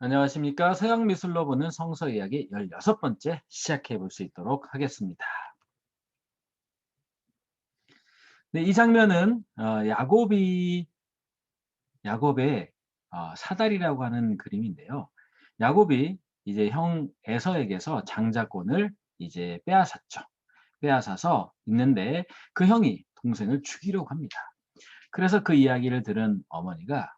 안녕하십니까. 서양미술로 보는 성서 이야기 16번째 시작해 볼 수 있도록 하겠습니다. 네, 이 장면은 야곱의 사다리라고 하는 그림인데요. 야곱이 이제 형 에서에게서 장자권을 이제 빼앗았죠. 빼앗아서 있는데 그 형이 동생을 죽이려고 합니다. 그래서 그 이야기를 들은 어머니가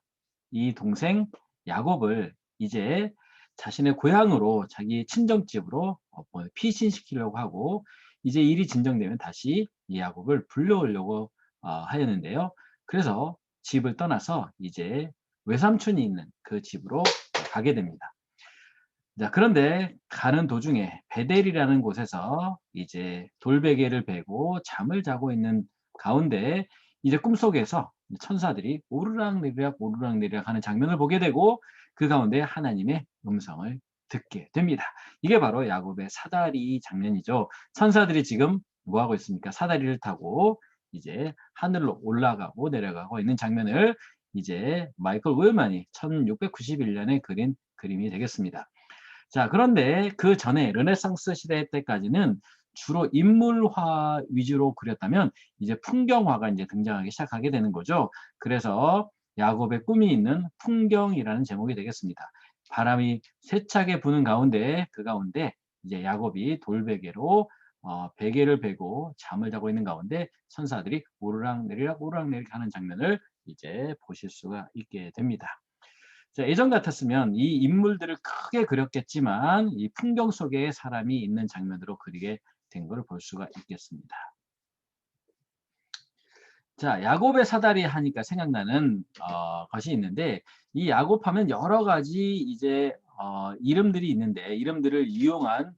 이 동생 야곱을 이제 자신의 고향으로 자기 친정집으로 뭐 피신시키려고 하고 이제 일이 진정되면 다시 이 야곱을 불러오려고 하였는데요. 그래서 집을 떠나서 이제 외삼촌이 있는 그 집으로 가게 됩니다. 자, 그런데 가는 도중에 베델이라는 곳에서 이제 돌베개를 베고 잠을 자고 있는 가운데 이제 꿈속에서 천사들이 오르락내리락 오르락내리락 하는 장면을 보게 되고 그 가운데 하나님의 음성을 듣게 됩니다. 이게 바로 야곱의 사다리 장면이죠. 천사들이 지금 뭐 하고 있습니까? 사다리를 타고 이제 하늘로 올라가고 내려가고 있는 장면을 이제 마이클 우일만이 1691년에 그린 그림이 되겠습니다. 자, 그런데 그 전에 르네상스 시대 때까지는 주로 인물화 위주로 그렸다면 이제 풍경화가 이제 등장하기 시작하게 되는 거죠. 그래서 야곱의 꿈이 있는 풍경이라는 제목이 되겠습니다. 바람이 세차게 부는 가운데 그 가운데 이제 야곱이 돌베개로 베개를 베고 잠을 자고 있는 가운데 천사들이 오르락내리락 오르락내리락 하는 장면을 이제 보실 수가 있게 됩니다. 자, 예전 같았으면 이 인물들을 크게 그렸겠지만 이 풍경 속에 사람이 있는 장면으로 그리게 된 것을 볼 수가 있겠습니다. 자, 야곱의 사다리 하니까 생각나는 것이 있는데 이 야곱하면 여러 가지 이제 이름들이 있는데 이름들을 이용한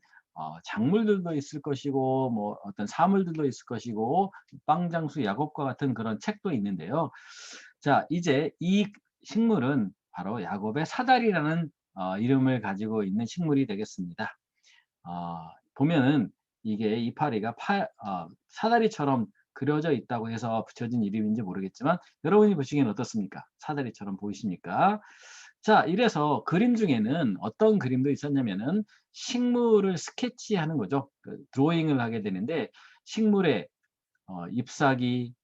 작물들도 있을 것이고 뭐 어떤 사물들도 있을 것이고 빵장수 야곱과 같은 그런 책도 있는데요. 자, 이제 이 식물은 바로 야곱의 사다리라는 이름을 가지고 있는 식물이 되겠습니다. 보면은 이게 이파리가 사다리처럼 그려져 있다고 해서 붙여진 이름인지 모르겠지만 여러분이 보시기엔 어떻습니까? 사다리처럼 보이십니까? 자, 이래서 그림 중에는 어떤 그림도 있었냐면은 식물을 스케치하는 거죠. 그 드로잉을 하게 되는데 식물의 잎사귀,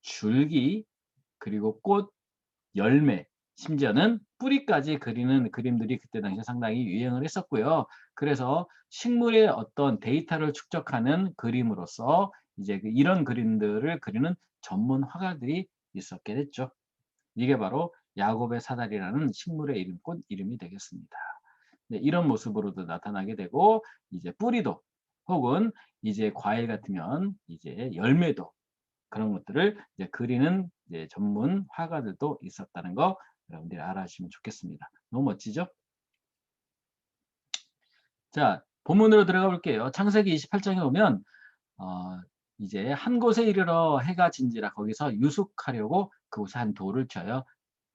줄기, 그리고 꽃, 열매, 심지어는 뿌리까지 그리는 그림들이 그때 당시에 상당히 유행을 했었고요. 그래서 식물의 어떤 데이터를 축적하는 그림으로서 이제 이런 그림들을 그리는 전문 화가들이 있었게 됐죠. 이게 바로 야곱의 사다리라는 식물의 이름, 꽃 이름이 되겠습니다. 네, 이런 모습으로도 나타나게 되고 이제 뿌리도 혹은 이제 과일 같으면 이제 열매도 그런 것들을 이제 그리는 이제 전문 화가들도 있었다는 거 여러분들이 알아주시면 좋겠습니다. 너무 멋지죠? 자, 본문으로 들어가 볼게요. 창세기 28장에 오면 어, 이제 한 곳에 이르러 해가 진지라 거기서 유숙하려고 그곳에 한 돌을 쳐요.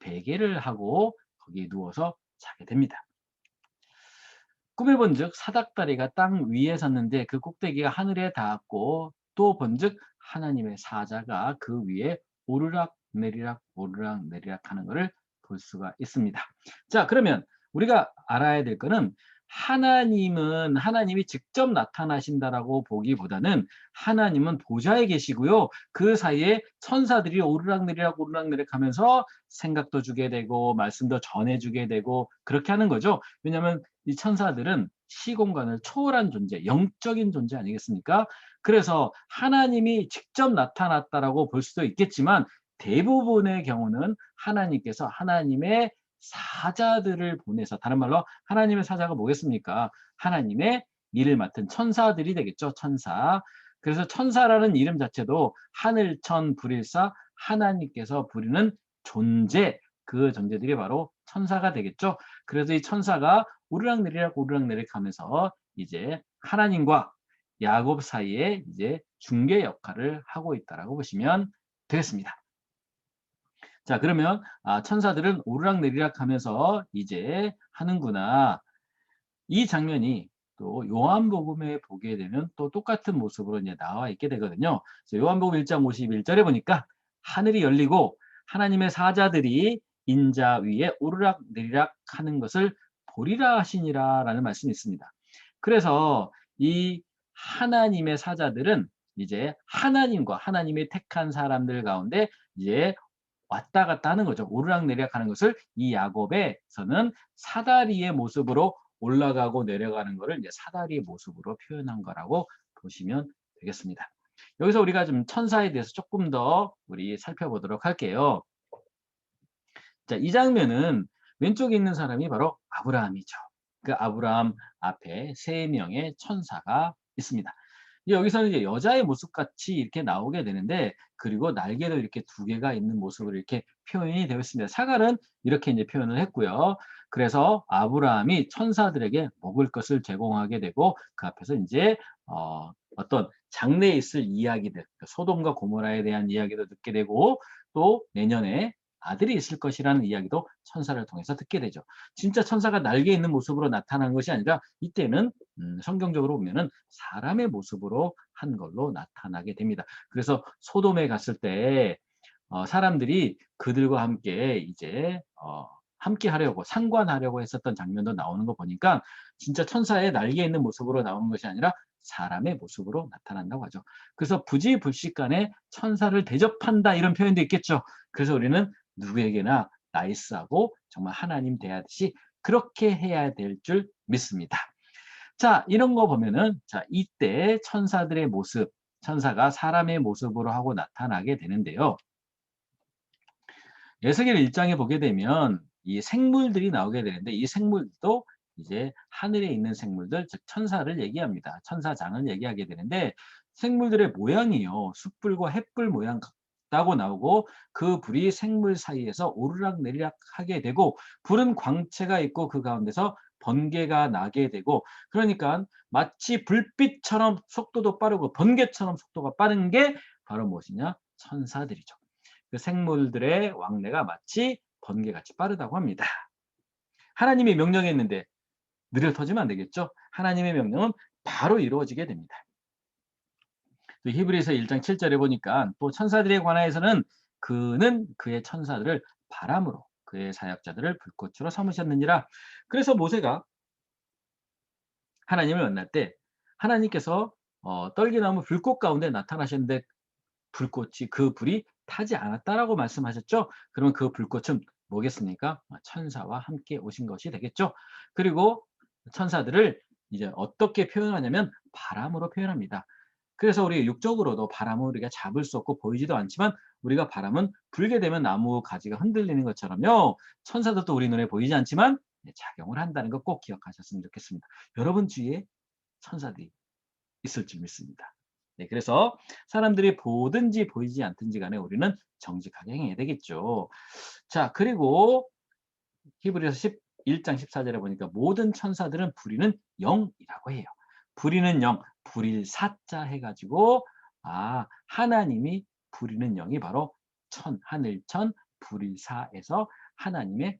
베개를 하고 거기에 누워서 자게 됩니다. 꿈에 본즉 사닥다리가 땅 위에 섰는데 그 꼭대기가 하늘에 닿았고 또 본즉 하나님의 사자가 그 위에 오르락 내리락 오르락 내리락 하는 것을 볼 수가 있습니다. 자, 그러면 우리가 알아야 될 거는 하나님은 하나님이 직접 나타나신다라고 보기보다는 하나님은 보좌에 계시고요. 그 사이에 천사들이 오르락내리락 오르락내리락 하면서 생각도 주게 되고 말씀도 전해주게 되고 그렇게 하는 거죠. 왜냐하면 이 천사들은 시공간을 초월한 존재, 영적인 존재 아니겠습니까? 그래서 하나님이 직접 나타났다라고 볼 수도 있겠지만 대부분의 경우는 하나님께서 하나님의 사자들을 보내서 다른 말로 하나님의 사자가 뭐겠습니까? 하나님의 일을 맡은 천사들이 되겠죠. 천사. 그래서 천사라는 이름 자체도 하늘천 불일사 하나님께서 부리는 존재 그 존재들이 바로 천사가 되겠죠. 그래서 이 천사가 오르락내리락 오르락내리락 하면서 이제 하나님과 야곱 사이에 이제 중개 역할을 하고 있다라고 보시면 되겠습니다. 자, 그러면 천사들은 오르락내리락 하면서 이제 하는구나. 이 장면이 또 요한복음에 보게 되면 또 똑같은 모습으로 이제 나와 있게 되거든요. 그래서 요한복음 1장 51절에 보니까 하늘이 열리고 하나님의 사자들이 인자 위에 오르락내리락 하는 것을 보리라 하시니라라는 말씀이 있습니다. 그래서 이 하나님의 사자들은 이제 하나님과 하나님이 택한 사람들 가운데 이제 왔다 갔다 하는 거죠. 오르락내리락 하는 것을 이 야곱에서는 사다리의 모습으로 올라가고 내려가는 것을 이제 사다리의 모습으로 표현한 거라고 보시면 되겠습니다. 여기서 우리가 좀 천사에 대해서 조금 더 우리 살펴보도록 할게요. 자, 이 장면은 왼쪽에 있는 사람이 바로 아브라함이죠. 그 아브라함 앞에 세 명의 천사가 있습니다. 여기서는 이제 여자의 모습같이 이렇게 나오게 되는데, 그리고 날개도 이렇게 두 개가 있는 모습으로 이렇게 표현이 되어 있습니다. 사갈은 이렇게 이제 표현을 했고요. 그래서 아브라함이 천사들에게 먹을 것을 제공하게 되고, 그 앞에서 이제 어떤 장래에 있을 이야기들, 소돔과 고모라에 대한 이야기도 듣게 되고, 또 내년에 아들이 있을 것이라는 이야기도 천사를 통해서 듣게 되죠. 진짜 천사가 날개 있는 모습으로 나타난 것이 아니라 이때는 성경적으로 보면은 사람의 모습으로 한 걸로 나타나게 됩니다. 그래서 소돔에 갔을 때 사람들이 그들과 함께 이제 함께 하려고 상관하려고 했었던 장면도 나오는 거 보니까 진짜 천사의 날개 있는 모습으로 나오는 것이 아니라 사람의 모습으로 나타난다고 하죠. 그래서 부지불식간에 천사를 대접한다 이런 표현도 있겠죠. 그래서 우리는 누구에게나 나이스하고 정말 하나님 대하듯이 그렇게 해야 될 줄 믿습니다. 자, 이런 거 보면은 자, 이때 천사들의 모습, 천사가 사람의 모습으로 하고 나타나게 되는데요. 에스겔 1장에 보게 되면 이 생물들이 나오게 되는데, 이 생물도 이제 하늘에 있는 생물들, 즉 천사를 얘기합니다. 천사장을 얘기하게 되는데, 생물들의 모양이요, 숯불과 햇불 모양 같다고 나오고, 그 불이 생물 사이에서 오르락내리락 하게 되고, 불은 광채가 있고 그 가운데서 번개가 나게 되고, 그러니까 마치 불빛처럼 속도도 빠르고 번개처럼 속도가 빠른 게 바로 무엇이냐? 천사들이죠. 그 생물들의 왕래가 마치 번개같이 빠르다고 합니다. 하나님이 명령했는데 느려 터지면 안 되겠죠? 하나님의 명령은 바로 이루어지게 됩니다. 히브리서 1장 7절에 보니까 또 천사들에 관하여서는 그는 그의 천사들을 바람으로 그의 사역자들을 불꽃으로 삼으셨느니라. 그래서 모세가 하나님을 만날 때 하나님께서 떨기나무 불꽃 가운데 나타나셨는데 불꽃이 그 불이 타지 않았다라고 말씀하셨죠. 그러면 그 불꽃은 뭐겠습니까? 천사와 함께 오신 것이 되겠죠. 그리고 천사들을 이제 어떻게 표현하냐면 바람으로 표현합니다. 그래서 우리 육적으로도 바람을 우리가 잡을 수 없고 보이지도 않지만, 우리가 바람은 불게 되면 나무 가지가 흔들리는 것처럼요. 천사들도 우리 눈에 보이지 않지만 작용을 한다는 거 꼭 기억하셨으면 좋겠습니다. 여러분 주위에 천사들이 있을 줄 믿습니다. 네, 그래서 사람들이 보든지 보이지 않든지 간에 우리는 정직하게 행해야 되겠죠. 자, 그리고 히브리서 11장 14절에 보니까 모든 천사들은 부리는 영이라고 해요. 부리는 영, 부릴 사자 해가지고 하나님이 부리는 영이 바로 하늘천 부릴사에서 하나님의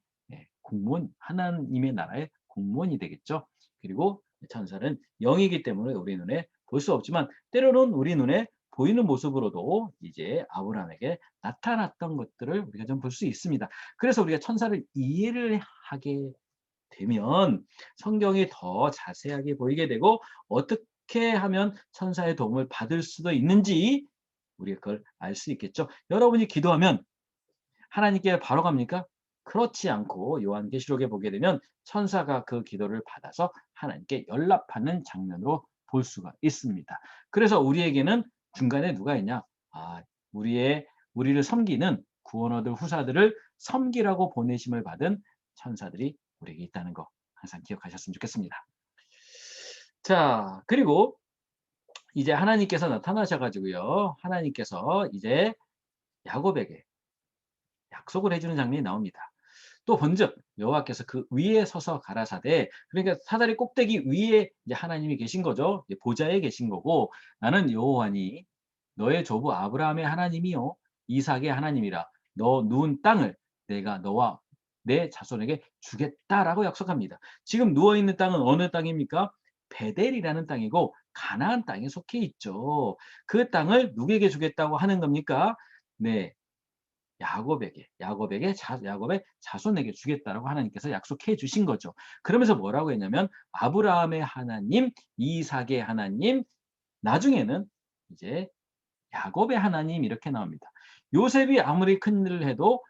공무원, 하나님의 나라의 공무원이 되겠죠. 그리고 천사는 영이기 때문에 우리 눈에 볼 수 없지만 때로는 우리 눈에 보이는 모습으로도 이제 아브라함에게 나타났던 것들을 우리가 좀 볼 수 있습니다. 그래서 우리가 천사를 이해를 하게 되면 성경이 더 자세하게 보이게 되고, 어떻게 하면 천사의 도움을 받을 수도 있는지 우리가 그걸 알 수 있겠죠. 여러분이 기도하면 하나님께 바로 갑니까? 그렇지 않고 요한계시록에 보게 되면 천사가 그 기도를 받아서 하나님께 연락하는 장면으로 볼 수가 있습니다. 그래서 우리에게는 중간에 누가 있냐? 우리를 섬기는 구원 얻을 후사들을 섬기라고 보내심을 받은 천사들이 우리에게 있다는 거 항상 기억하셨으면 좋겠습니다. 자, 그리고 이제 하나님께서 나타나셔가지고요. 하나님께서 이제 야곱에게 약속을 해주는 장면이 나옵니다. 또 본즉 여호와께서 그 위에 서서 가라사대, 그러니까 사다리 꼭대기 위에 이제 하나님이 계신 거죠. 보좌에 계신 거고, 나는 여호와니 너의 조부 아브라함의 하나님이요 이삭의 하나님이라. 너 누운 땅을 내가 너와 내 자손에게 주겠다라고 약속합니다. 지금 누워 있는 땅은 어느 땅입니까? 베델이라는 땅이고 가나안 땅에 속해 있죠. 그 땅을 누구에게 주겠다고 하는 겁니까? 네, 야곱의 자손에게 주겠다라고 하나님께서 약속해 주신 거죠. 그러면서 뭐라고 했냐면 아브라함의 하나님, 이삭의 하나님, 나중에는 이제 야곱의 하나님 이렇게 나옵니다. 요셉이 아무리 큰 일을 해도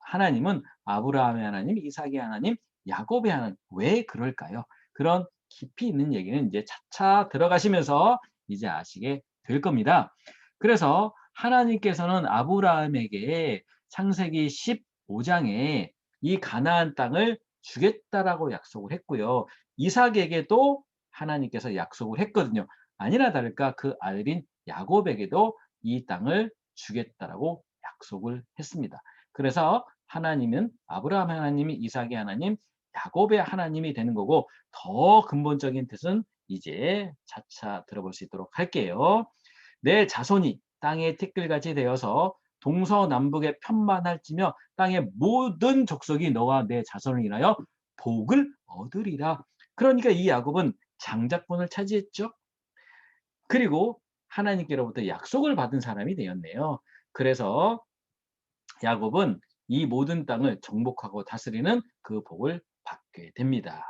하나님은 아브라함의 하나님, 이삭의 하나님, 야곱의 하나님. 왜 그럴까요? 그런 깊이 있는 얘기는 이제 차차 들어가시면서 이제 아시게 될 겁니다. 그래서 하나님께서는 아브라함에게 창세기 15장에 이 가나안 땅을 주겠다라고 약속을 했고요. 이삭에게도 하나님께서 약속을 했거든요. 아니나 다를까 그 아들인 야곱에게도 이 땅을 주겠다라고 약속을 했습니다. 그래서 하나님은 아브라함 하나님이 이삭의 하나님, 야곱의 하나님이 되는 거고 더 근본적인 뜻은 이제 차차 들어볼 수 있도록 할게요. 내 자손이 땅의 티끌같이 되어서 동서남북에 편만할지며 땅의 모든 족속이 너와 내 자손을 인하여 복을 얻으리라. 그러니까 이 야곱은 장자권을 차지했죠. 그리고 하나님께로부터 약속을 받은 사람이 되었네요. 그래서 야곱은 이 모든 땅을 정복하고 다스리는 그 복을 받게 됩니다.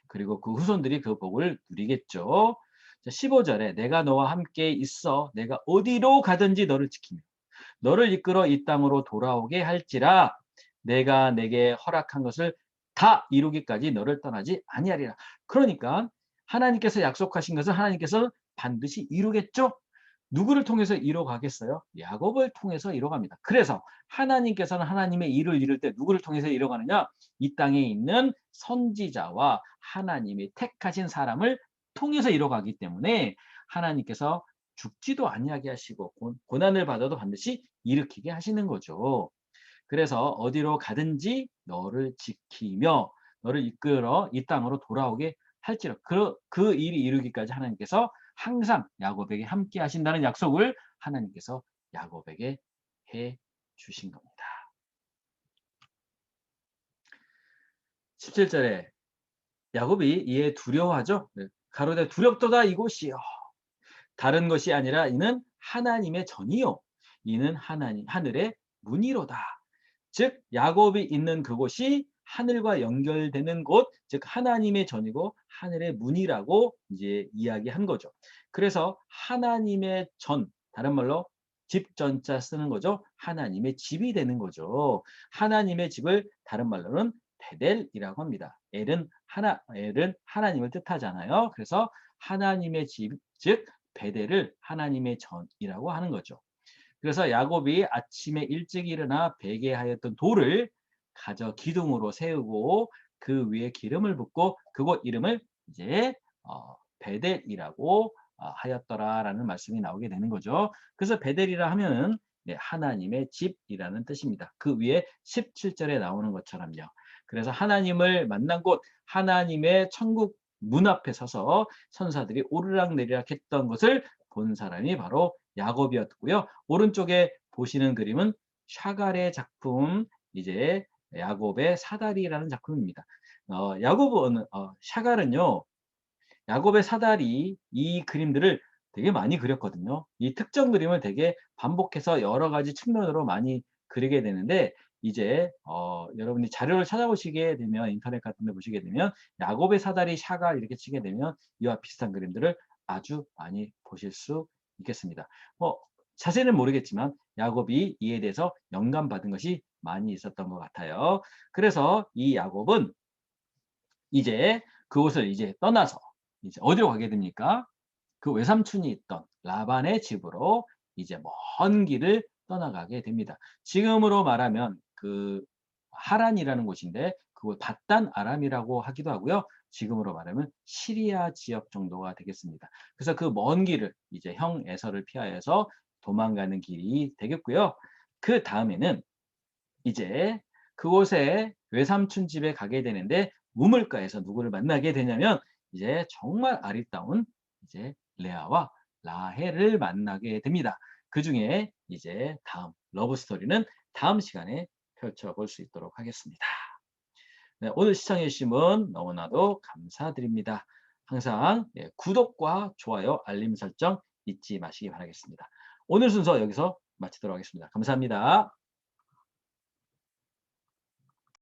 그리고 그 후손들이 그 복을 누리겠죠. 15절에 내가 너와 함께 있어 내가 어디로 가든지 너를 지키며 너를 이끌어 이 땅으로 돌아오게 할지라 내가 내게 허락한 것을 다 이루기까지 너를 떠나지 아니하리라. 그러니까 하나님께서 약속하신 것을 하나님께서 반드시 이루겠죠. 누구를 통해서 이뤄가겠어요? 야곱을 통해서 이뤄갑니다. 그래서 하나님께서는 하나님의 일을 이룰 때 누구를 통해서 이뤄가느냐? 이 땅에 있는 선지자와 하나님이 택하신 사람을 통해서 이뤄가기 때문에 하나님께서 죽지도 아니하게 하시고 고난을 받아도 반드시 일으키게 하시는 거죠. 그래서 어디로 가든지 너를 지키며 너를 이끌어 이 땅으로 돌아오게 할지라. 그 일이 이루기까지 하나님께서 항상 야곱에게 함께 하신다는 약속을 하나님께서 야곱에게 해 주신 겁니다. 17절에 야곱이 이에 두려워하죠. 가로되 두렵도다 이곳이요. 다른 것이 아니라 이는 하나님의 전이요. 이는 하늘의 문이로다. 즉 야곱이 있는 그곳이 하늘과 연결되는 곳, 즉 하나님의 전이고 하늘의 문이라고 이제 이야기한 거죠. 그래서 하나님의 전, 다른 말로 집 전자 쓰는 거죠. 하나님의 집이 되는 거죠. 하나님의 집을 다른 말로는 베델이라고 합니다. 엘은 하나님을 뜻하잖아요. 그래서 하나님의 집, 즉 베델을 하나님의 전이라고 하는 거죠. 그래서 야곱이 아침에 일찍 일어나 베개하였던 돌을 가져 기둥으로 세우고 그 위에 기름을 붓고 그곳 이름을 이제 베델이라고 하였더라라는 말씀이 나오게 되는 거죠. 그래서 베델이라 하면은 하나님의 집이라는 뜻입니다. 그 위에 17절에 나오는 것처럼요. 그래서 하나님을 만난 곳, 하나님의 천국 문 앞에 서서 천사들이 오르락내리락 했던 것을 본 사람이 바로 야곱이었고요. 오른쪽에 보시는 그림은 샤갈의 작품, 이제 야곱의 사다리라는 작품입니다. 샤갈은요, 야곱의 사다리 이 그림들을 되게 많이 그렸거든요. 이 특정 그림을 되게 반복해서 여러 가지 측면으로 많이 그리게 되는데 이제 여러분이 자료를 찾아보시게 되면 인터넷 같은 데 보시게 되면 야곱의 사다리 샤갈 이렇게 치게 되면 이와 비슷한 그림들을 아주 많이 보실 수 있겠습니다. 자세는 모르겠지만 야곱이 이에 대해서 영감받은 것이 많이 있었던 것 같아요. 그래서 이 야곱은 이제 그곳을 이제 떠나서 이제 어디로 가게 됩니까? 그 외삼촌이 있던 라반의 집으로 이제 먼 길을 떠나가게 됩니다. 지금으로 말하면 그 하란이라는 곳인데 그곳 바단 아람이라고 하기도 하고요. 지금으로 말하면 시리아 지역 정도가 되겠습니다. 그래서 그 먼 길을 이제 형 에서를 피하여서 도망가는 길이 되겠고요. 그 다음에는 이제 그곳에 외삼촌 집에 가게 되는데 우물가에서 누구를 만나게 되냐면 이제 정말 아리따운 이제 레아와 라헬을 만나게 됩니다. 그 중에 이제 다음 러브 스토리는 다음 시간에 펼쳐볼 수 있도록 하겠습니다. 네, 오늘 시청해 주신 분 너무나도 감사드립니다. 항상 구독과 좋아요, 알림 설정 잊지 마시기 바라겠습니다. 오늘 순서 여기서 마치도록 하겠습니다. 감사합니다.